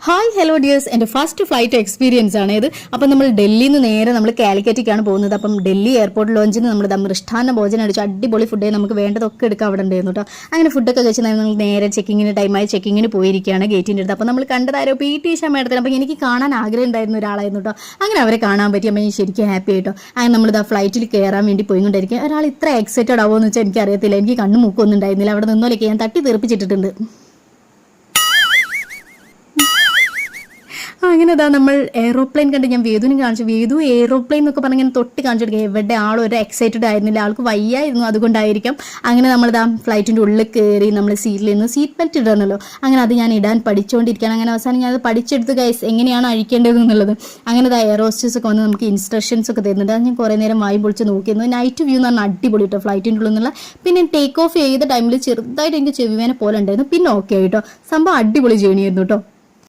Hi hello dears, എൻ്റെ first flight experience ആണ് ഇത്. അപ്പം നമ്മൾ ഡൽഹിയിൽ നിന്ന് നേരെ നമ്മൾ കാലിക്കറ്റിലേക്കാണ് പോകുന്നത്. അപ്പം ഡൽഹി എയർപോർട്ട് ലോഞ്ചിൽ നമ്മൾ മൃഷ്ടാന്ന ഭോജനം അടിച്ചു. അടിപൊളി ഫുഡ്, നമുക്ക് വേണ്ടതൊക്കെ എടുക്കാൻ അവിടെ ഉണ്ടായിരുന്നു കേട്ടോ. അങ്ങനെ ഫുഡൊക്കെ കഴിച്ച് നമ്മൾ നേരെ ചെക്കിങ്ങിന് ടൈമായി ചെക്കിങ്ങിന് പോയിരിക്കുകയാണ് ഗേറ്റിൻ്റെ അടുത്ത്. അപ്പം നമ്മൾ കണ്ടതാരോ PT ഉഷ മേഡത്തിന്. അപ്പം എനിക്ക് കാണാൻ ആഗ്രഹം ഉണ്ടായിരുന്ന ഒരാളായിരുന്നു കേട്ടോ. അങ്ങനെ അവരെ കാണാൻ പറ്റി. അപ്പം ശരിക്കും ഹാപ്പി ആയിട്ടോ. അങ്ങനെ നമ്മളിത് ആ ഫ്ലൈറ്റിൽ കയറാൻ വേണ്ടി പോയിക്കൊണ്ടിരിക്കുക. ഒരാൾ ഇത്ര എക്സൈറ്റഡ് ആവുമെന്ന് വെച്ചാൽ എനിക്കറിയത്തില്ല. എനിക്ക് കണ്ണു മൂക്കൊന്നും ഉണ്ടായിരുന്നില്ല. അവിടെ നിന്നോലൊക്കെ ഞാൻ തട്ടി തെറിപ്പിച്ചിട്ടുണ്ട്. അങ്ങനെ അതാ നമ്മൾ എയ്റോപ്ലെയിൻ കണ്ട് ഞാൻ വേദുവിനും കാണിച്ചു. വേദു എയ്റോപ്ലെയിൻ എന്നൊക്കെ പറഞ്ഞ് ഞാൻ തൊട്ട് കാണിച്ചു കൊടുക്കുക. എവിടെ ആളും ഒരു എക്സൈറ്റഡ് ആയിരുന്നില്ല, ആൾക്ക് വയ്യായിരുന്നു, അതുകൊണ്ടായിരിക്കാം. അങ്ങനെ നമ്മളിതാ ഫ്ലൈറ്റിൻ്റെ ഉള്ളിൽ കയറി നമ്മൾ സീറ്റിൽ നിന്ന് സീറ്റ് ബെൽറ്റ് ഇടണമല്ലോ. അങ്ങനെ അത് ഞാൻ ഇടാൻ പഠിച്ചുകൊണ്ടിരിക്കുകയാണ്. അങ്ങനെ അവസാനം ഞാൻ അത് പഠിച്ചെടുത്ത് ഗൈസ് എങ്ങനെയാണ് അഴിക്കേണ്ടത് എന്നുള്ളത്. അങ്ങനെ ഇതാ എയർ ഹോസ്റ്റേഴ്സ് ഒക്കെ വന്ന് നമുക്ക് ഇൻസ്ട്രക്ഷൻസ് ഒക്കെ തരുന്നുണ്ട്. അത് ഞാൻ കുറേ നേരം വായി പൊളിച്ച് നോക്കിയിരുന്നു. നൈറ്റ് വ്യൂ എന്ന് പറഞ്ഞാൽ അടിപൊളി കേട്ടോ ഫ്ലൈറ്റിൻ്റെ ഉള്ളിൽ നിന്നുള്ള. പിന്നെ ടേക്ക് ഓഫ് ചെയ്ത ടൈമിൽ ചെറുതായിട്ട് എനിക്ക് ചെവിവേന പോലെ ഉണ്ടായിരുന്നു. പിന്നെ ഓക്കെ ആയിട്ടോ, സംഭവം അടിപൊളി ജേണി ആയിരുന്നു കേട്ടോ.